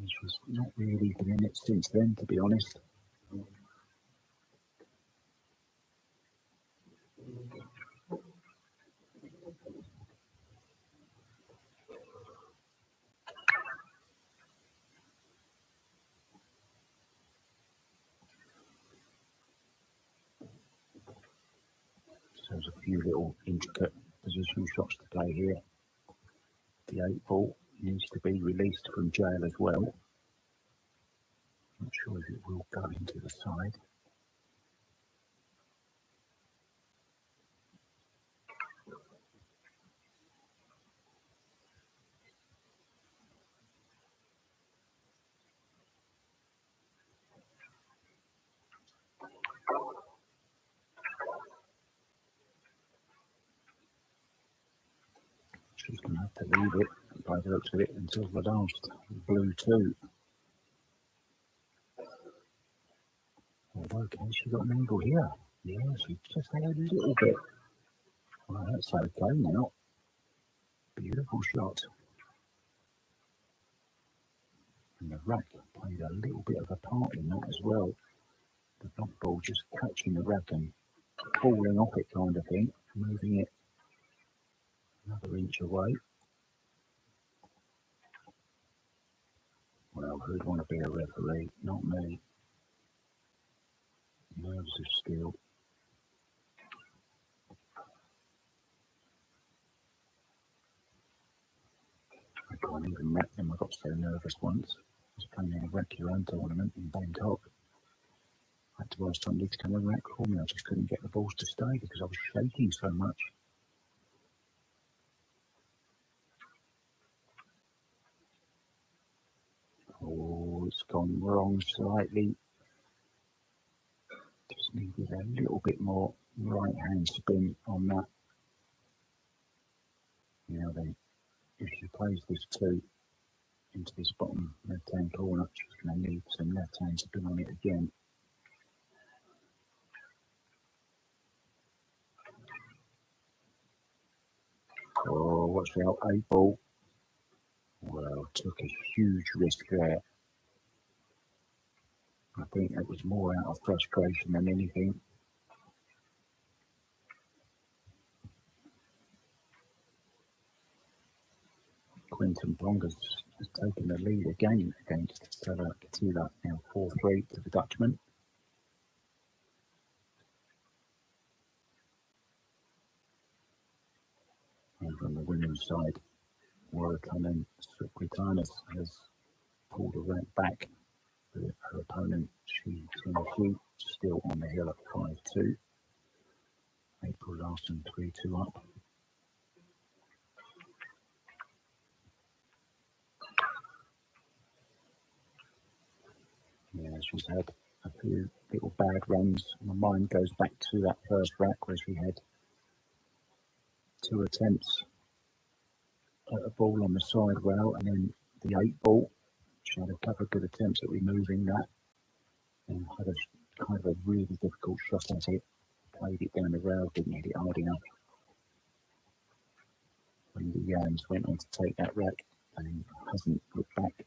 She's not really been in it since then, to be honest. So there's a few little intricate positional shots to play here. The 8-ball needs to be released from jail as well. Not sure if it will go into the side. She's going to have to leave it, by the looks of it, until the last blue 2. Although, can she got an angle here? Yeah, she just had a little bit. Well, that's okay now. Beautiful shot. And the rack played a little bit of a part in that as well. The black ball just catching the rack and falling off it kind of thing, moving it another inch away. Well, who'd want to be a referee? Not me. Nerves of steel. I can't even rack them. I got so nervous once. I was playing in a rack your own tournament in Bangkok. I had to ask somebody to come and rack for me. I just couldn't get the balls to stay because I was shaking so much. Oh, it's gone wrong slightly. Just needed a little bit more right hand spin on that. Now then, if she plays this 2 into this bottom left hand corner, she's going to need some left hand spin on it again. Oh, watch out, 8-ball. Well, took a huge risk there. I think it was more out of frustration than anything. Quentin Pongas has taken the lead again against 𝗔𝗳𝗿𝗆𝗆𝗆𝗆𝗆, now 4-3 to the Dutchman. Over on the women's side, 𝗔𝗳𝗿𝗆𝗆𝗆𝗆𝗆𝗆𝗆𝗆𝗆𝗆 has pulled a rank back. Her opponent, 𝗔𝗳𝗆𝗆𝗆𝗆𝗆𝗆, still on the hill at 5-2. April Larson 3-2 up. Yeah, she's had a few little bad runs. My mind goes back to that first rack where she had 2 attempts at a ball on the side well, and then the 8-ball. She had a couple of good attempts at removing that and had a kind of a really difficult shot at it. Played it down the rail, didn't hit it hard enough. Wendy Yams went on to take that rack and hasn't looked back.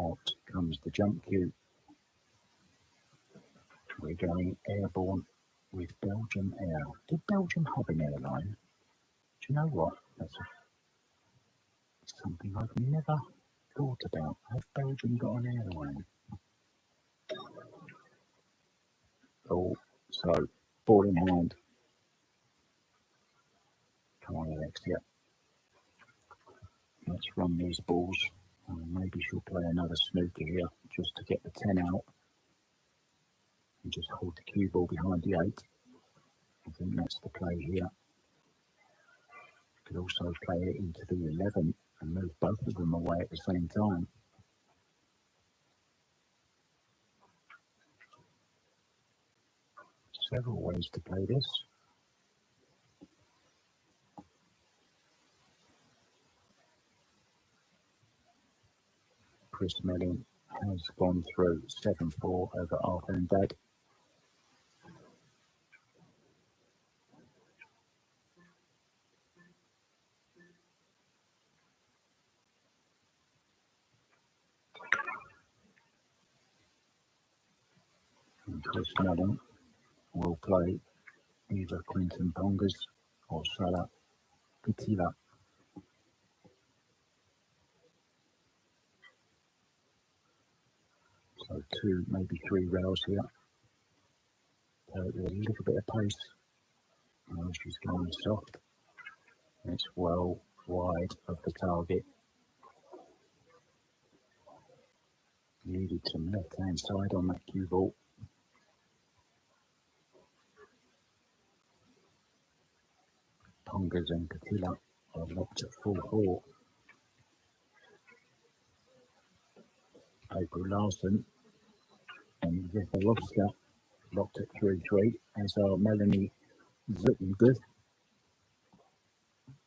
Out comes the jump cue. We're going airborne with Belgium Air. Did Belgium have an airline? Do you know what? That's something I've never thought about. Has Belgium got an airline? Oh, so ball in hand. Come on, Alexia. Let's run these balls. Maybe she'll play another snooker here just to get the 10 out. And just hold the cue ball behind the 8. I think that's the play here. Could also play it into the 11 and move both of them away at the same time. Several ways to play this. Chris Melling has gone through 7-4 over Arthur and Dad. And Chris Melling will play either Quinton Pongas or Salah Pitila. So 2, maybe 3 rails here. With a little bit of pace. Oh, she's going soft. It's well wide of the target. Needed some left hand side on that cue ball. Pongas and Pitila are locked at 4-4. April Larson and ภิ-Thabh𝗆 locked at 3-3, as are Melanie 𝗔𝗳𝗍𝗶𝗰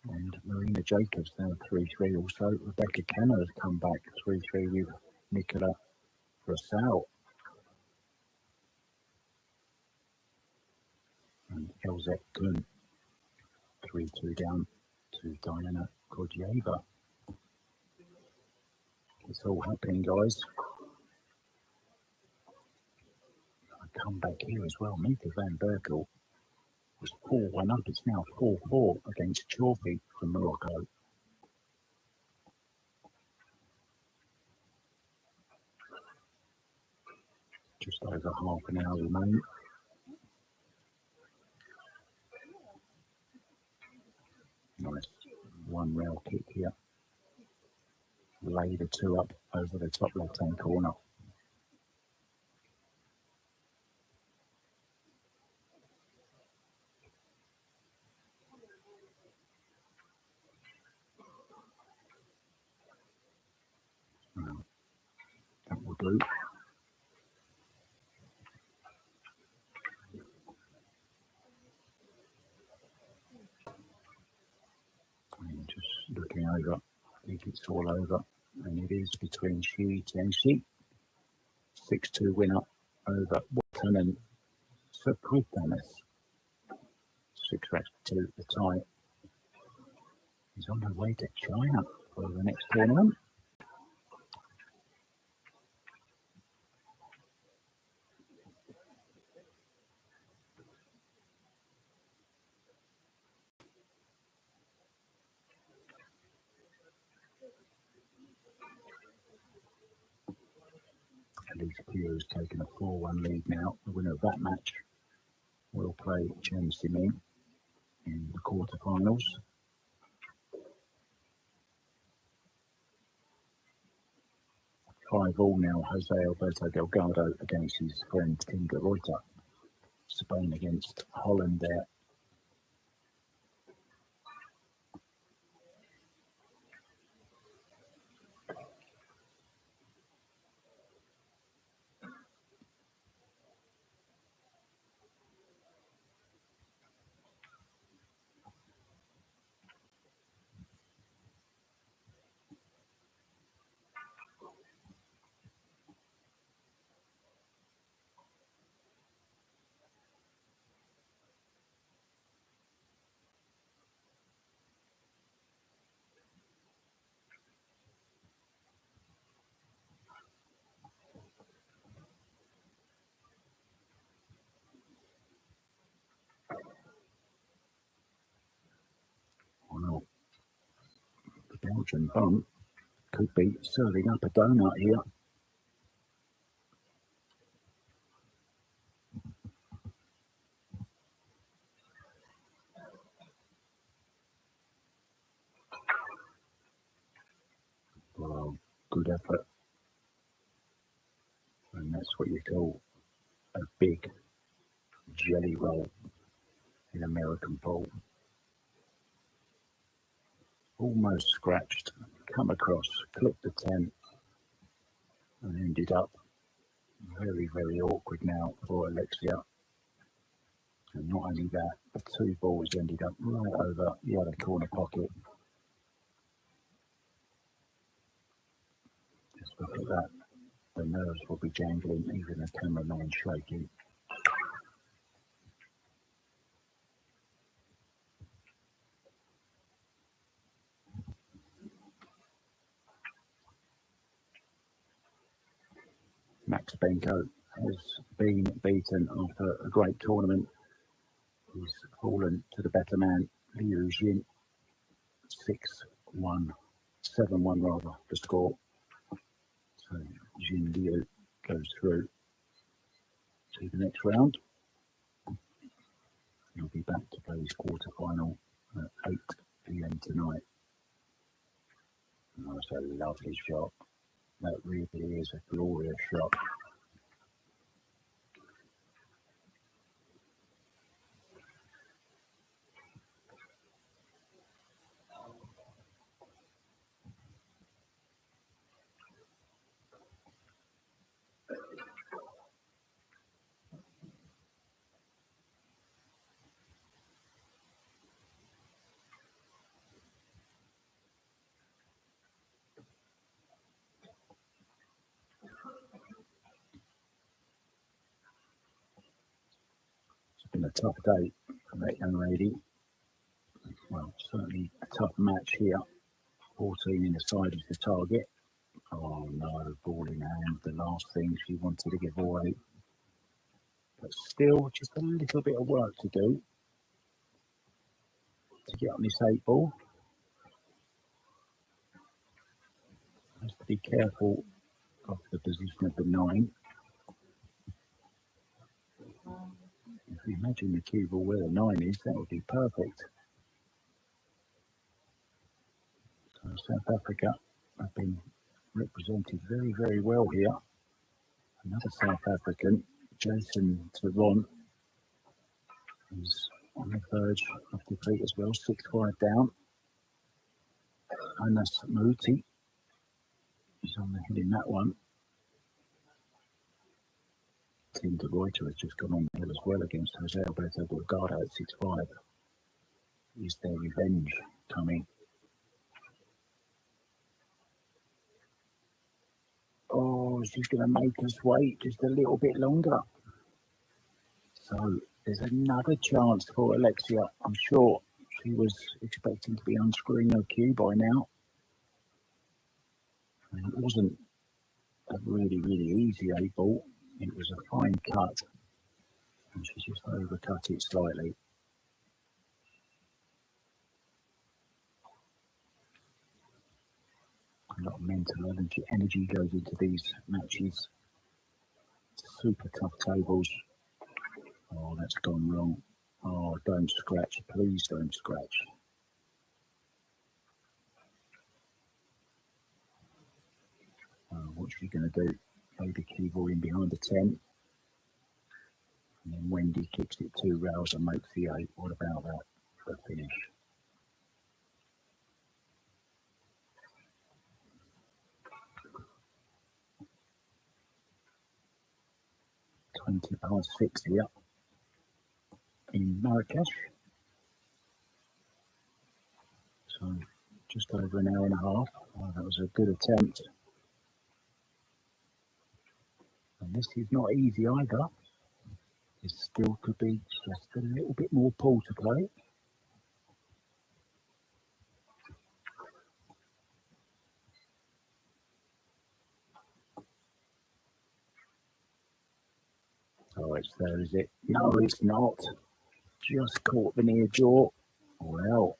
and Marina Jacobs now 3-3 also. Rebecca Kenner has come back 3-3 with Micheal 𝗔𝗳𝗍𝗶𝗆. And Elzette Kuhn 3-2 down to Diana Kozheva. It's all happening, guys. I come back here as well. Mita van Berkel was 4-1 up. It's now 4-4 against 𝗔𝗳𝗿𝗆 from Morocco. Just over half an hour remain. Nice 1 rail kick here. Lay the 2 up over the top left hand corner. That will do. And just looking over, I think it's all over. And it is between Xi Tianxi, 6-2 winner over Watanan Sukhritanis. 6-2 the tie. He's on the way to China for the next tournament. Elise Pugh has taken a 4-1 lead now. The winner of that match will play Chen Siming in the quarterfinals. 5-all now. Jose Alberto Delgado against his friend Tinga Reuter. Spain against Holland there. Belgian bump could be serving up a donut here. Well, good effort. And that's what you call a big jelly roll in American pool. Almost scratched, come across, clipped the 10 and ended up very, very awkward now for Alexia. And not only that, the 2 balls ended up right over the other corner pocket. Just look at that. The nerves will be jangling, even the cameraman shaking. Max Benko has been beaten after a great tournament. He's fallen to the better man, Liu Jin, 6-1, 7-1 rather, the score. So Jin Liu goes through to the next round. He'll be back to play his quarter-final at 8 p.m. tonight. Oh, that's a lovely shot. That really is a glorious shot. It's been a tough day for that young lady. Well, certainly a tough match here. 14 in the side is the target. Oh no, ball in hand, the last thing she wanted to give away. But still, just a little bit of work to do to get on this 8 ball. Has to be careful of the position of the 9. If you imagine the cue ball where the 9 is, that would be perfect. So South Africa have been represented very, very well here. Another South African, Jason Taron, is on the verge of defeat as well, 6-5 down. Anas Muti is on the hill in that one. Tim de Ruyter has just gone on the hill as well against 𝗔𝗳𝗿𝗶𝗆𝗔𝗆 at 6-5. Is their revenge coming? Oh, she's going to make us wait just a little bit longer. So there's another chance for Alexia. I'm sure she was expecting to be unscrewing her cue by now. And it wasn't a really, really easy 8 ball. It was a fine cut. And she just overcut it slightly. A lot of mental energy goes into these matches. Super tough tables. Oh, that's gone wrong. Oh, don't scratch. Please don't scratch. What's she going to do? Play the cue ball in behind the 10. And then Wendy kicks it 2 rails and makes the 8. What about that for a finish? 6 here in Marrakesh. So just over an hour and a half. Oh, that was a good attempt. And this is not easy either. This still could be just a little bit more pull to play. Oh, it's there, is it? No, it's not. Just caught the near jaw. Well,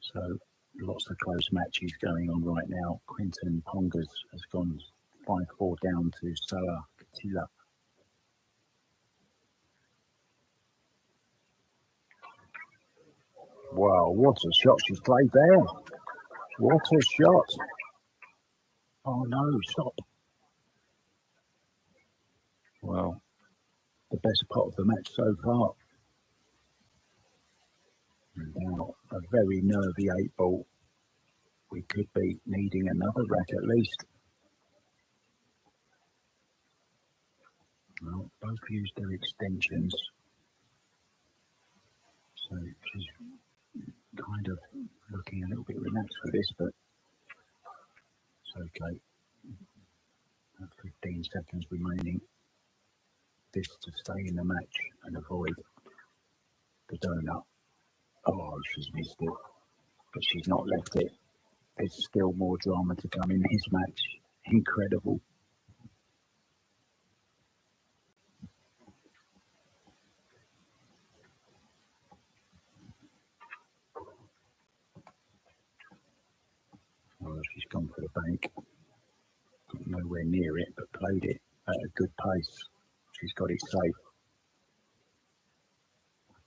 So lots of close matches going on right now. Quinton Pongas has gone 5-4 down to 𝗔𝗳𝗿𝗍𝗃. Wow, what a shot she's played there. What a shot. Oh no, stop. Well, the best pot of the match so far. And now a very nervy 8-ball. We could be needing another rack at least. Well, both used their extensions. So she's kind of looking a little bit relaxed for this, but it's okay. 15 seconds remaining. This to stay in the match and avoid the donut. Oh, she's missed it, but she's not left it. There's still more drama to come in this match. Incredible. Well, she's gone for the bank. Got nowhere near it, but played it at a good pace. She's got it safe.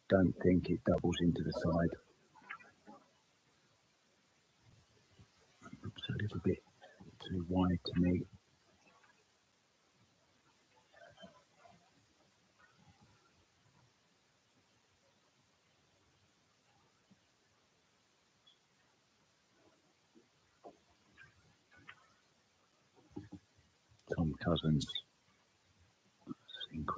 Don't think it doubles into the side. It's a little bit too wide to me. Tom Cousins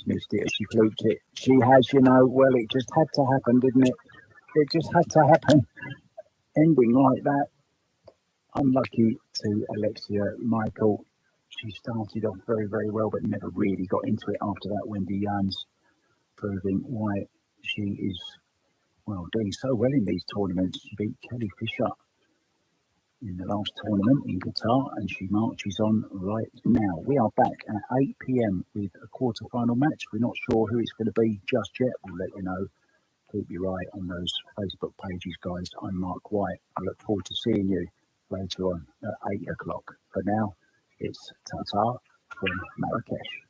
she's missed it. She fluked it. She has, you know. Well, it just had to happen, didn't it? It just had to happen. Ending like that. Unlucky to Alexia. Micheal, she started off very, very well, but never really got into it after that. Wendy 𝗀𝗋𝗄𝗋, proving why she is, well, doing so well in these tournaments. She beat Kelly Fisher in the last tournament in Qatar, and she marches on right now. We are back at 8 p.m. with a quarter-final match. We're not sure who it's going to be just yet. We'll let you know. Keep your eye on those Facebook pages, guys. I'm Mark White. I look forward to seeing you later on at 8 o'clock. For now, it's ta-ta from Marrakesh.